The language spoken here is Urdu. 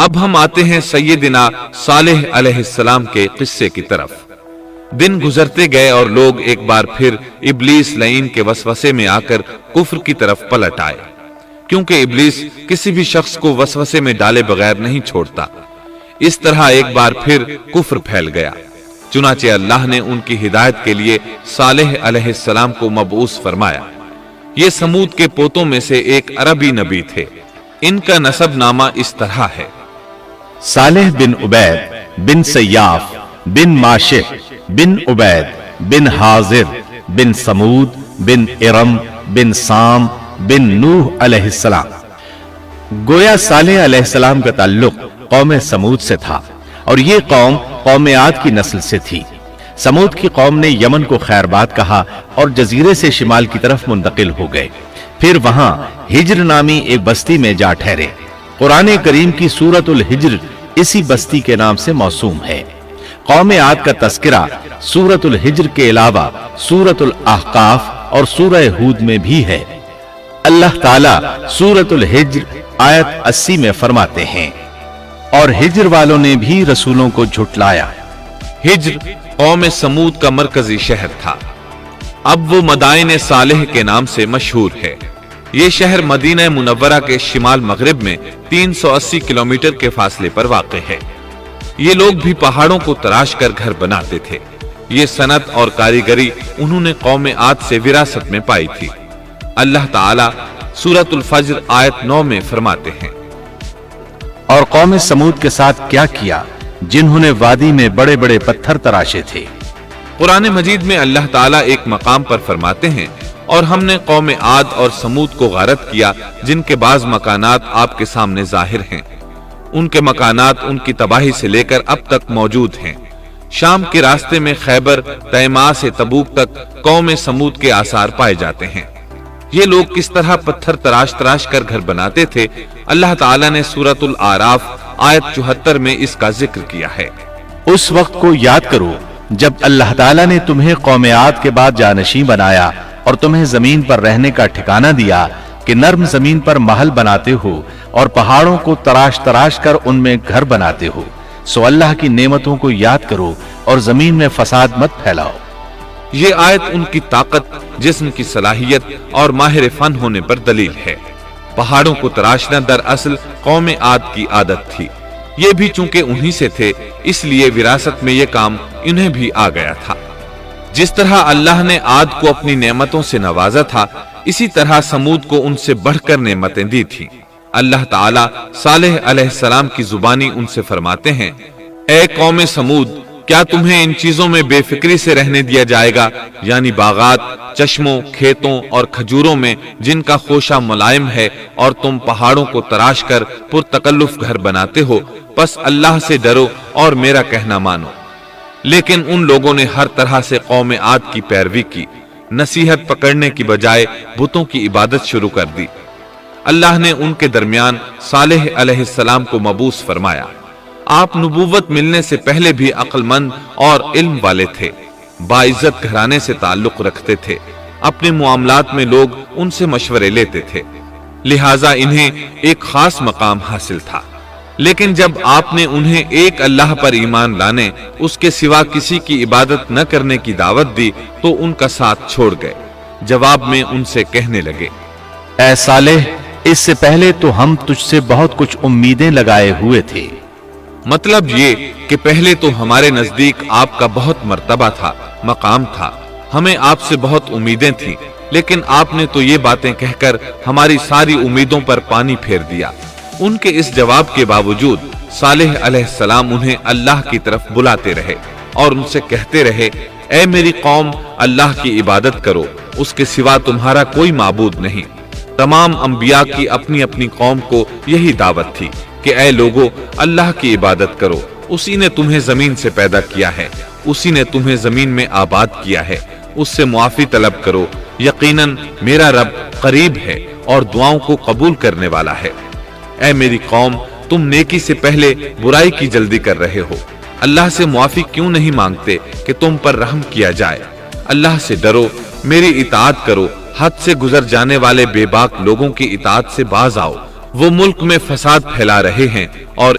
اب ہم آتے ہیں سیدنا صالح علیہ السلام کے قصے کی طرف۔ دن گزرتے گئے اور لوگ ایک بار پھر ابلیس لعین کے وسوسے میں آ کر کفر کی طرف پلٹ آئے، کیونکہ ابلیس کسی بھی شخص کو وسوسے میں ڈالے بغیر نہیں چھوڑتا۔ اس طرح ایک بار پھر کفر پھیل گیا، چنانچہ اللہ نے ان کی ہدایت کے لیے صالح علیہ السلام کو مبعوث فرمایا۔ یہ سمود کے پوتوں میں سے ایک عربی نبی تھے۔ ان کا نسب نامہ اس طرح ہے: صالح بن عبید بن سیاف بن ماشح بن عبید بن حاضر بن سمود بن ارم بن سام بن نوح علیہ السلام۔ گویا صالح علیہ السلام کا تعلق قوم سمود سے تھا، اور یہ قوم عاد کی نسل سے تھی۔ سمود کی قوم نے یمن کو خیرباد کہا اور جزیرے سے شمال کی طرف منتقل ہو گئے، پھر وہاں ہجر نامی ایک بستی میں جا ٹھہرے۔ قرآن کریم کی سورۃ الحجر اسی بستی کے نام سے موسوم ہے۔ قوم عاد کا تذکرہ سورۃ الحجر کے علاوہ سورۃ الاحقاف اور سورہ ہود میں بھی ہے۔ اللہ تعالیٰ سورۃ الحجر آیت 80 میں فرماتے ہیں: اور ہجر والوں نے بھی رسولوں کو جھٹلایا۔ ہجر قوم سمود کا مرکزی شہر تھا۔ اب وہ مدائن صالح کے نام سے مشہور ہے۔ یہ شہر مدینہ منورہ کے شمال مغرب میں 380 کلومیٹر کے فاصلے پر واقع ہے۔ یہ لوگ بھی پہاڑوں کو تراش کر گھر بناتے تھے۔ یہ صنعت اور کاریگری انہوں نے قوم عاد سے وراثت میں پائی تھی۔ اللہ تعالیٰ سورۃ الفجر آیت 9 میں فرماتے ہیں: اور قوم سمود کے ساتھ کیا کیا جنہوں نے وادی میں بڑے بڑے پتھر تراشے تھے۔ قرآن مجید میں اللہ تعالیٰ ایک مقام پر فرماتے ہیں: اور ہم نے قوم عاد اور سمود کو غارت کیا جن کے بعض مکانات آپ کے سامنے ظاہر ہیں۔ ان کے مکانات ان کی تباہی سے لے کر اب تک موجود ہیں۔ شام کے راستے میں خیبر، تیماء سے تبوک تک قوم سمود کے آثار پائے جاتے ہیں۔ یہ لوگ کس طرح پتھر تراش تراش کر گھر بناتے تھے، اللہ تعالیٰ نے سورۃ الاعراف آیت 74 میں اس کا ذکر کیا ہے۔ اس وقت کو یاد کرو جب اللہ تعالیٰ نے تمہیں قوم عاد کے بعد جانشین بنایا اور تمہیں زمین پر رہنے کا ٹھکانہ دیا کہ نرم زمین پر محل بناتے ہو اور پہاڑوں کو تراش تراش کر ان میں گھر بناتے ہو۔ سو اللہ کی نعمتوں کو یاد کرو اور زمین میں فساد مت پھیلاؤ۔ یہ آیت ان کی طاقت، جسم کی صلاحیت اور ماہر فن ہونے پر دلیل ہے۔ پہاڑوں کو تراشنا دراصل قوم عاد کی عادت تھی۔ یہ بھی چونکہ انہی سے تھے، اس لیے وراثت میں یہ کام انہیں بھی آ گیا تھا۔ جس طرح اللہ نے عاد کو اپنی نعمتوں سے نوازا تھا، اسی طرح سمود کو ان سے بڑھ کر نعمتیں دی تھیں۔ اللہ تعالیٰ صالح علیہ السلام کی زبانی ان سے فرماتے ہیں: اے قوم سمود، کیا تمہیں ان چیزوں میں بے فکری سے رہنے دیا جائے گا، یعنی باغات، چشموں، کھیتوں اور کھجوروں میں جن کا خوشہ ملائم ہے، اور تم پہاڑوں کو تراش کر پرتکلف گھر بناتے ہو؟ پس اللہ سے ڈرو اور میرا کہنا مانو۔ لیکن ان لوگوں نے ہر طرح سے قوم عاد کی پیروی کی، نصیحت پکڑنے کی بجائے بتوں کی عبادت شروع کر دی۔ اللہ نے ان کے درمیان صالح علیہ السلام کو مبعوث فرمایا۔ آپ نبوت ملنے سے پہلے بھی عقل مند اور علم والے تھے، باعزت گھرانے سے تعلق رکھتے تھے، اپنے معاملات میں لوگ ان سے مشورے لیتے تھے، لہٰذا انہیں ایک خاص مقام حاصل تھا۔ لیکن جب آپ نے انہیں ایک اللہ پر ایمان لانے، اس کے سوا کسی کی عبادت نہ کرنے کی دعوت دی تو ان کا ساتھ چھوڑ گئے۔ جواب میں ان سے کہنے لگے: اے صالح، اس سے پہلے تو ہم تجھ سے بہت کچھ امیدیں لگائے ہوئے تھے۔ مطلب یہ کہ پہلے تو ہمارے نزدیک آپ کا بہت مرتبہ تھا، مقام تھا، ہمیں آپ سے بہت امیدیں تھیں، لیکن آپ نے تو یہ باتیں کہہ کر ہماری ساری امیدوں پر پانی پھیر دیا۔ ان کے اس جواب کے باوجود صالح علیہ السلام انہیں اللہ کی طرف بلاتے رہے اور ان سے کہتے رہے: اے میری قوم، اللہ کی عبادت کرو، اس کے سوا تمہارا کوئی معبود نہیں۔ تمام انبیاء کی اپنی اپنی قوم کو یہی دعوت تھی کہ اے لوگو، اللہ کی عبادت کرو، اسی نے تمہیں زمین سے پیدا کیا ہے، اسی نے تمہیں زمین میں آباد کیا ہے، اس سے معافی طلب کرو، یقیناً میرا رب قریب ہے اور دعاؤں کو قبول کرنے والا ہے۔ اے میری قوم، تم نیکی سے پہلے برائی کی جلدی کر رہے ہو، اللہ سے معافی کیوں نہیں مانگتے کہ تم پر رحم کیا جائے؟ اللہ سے ڈرو، میری اطاعت کرو، حد سے گزر جانے والے بے باک لوگوں کی اطاعت سے باز آؤ، وہ ملک میں فساد پھیلا رہے ہیں اور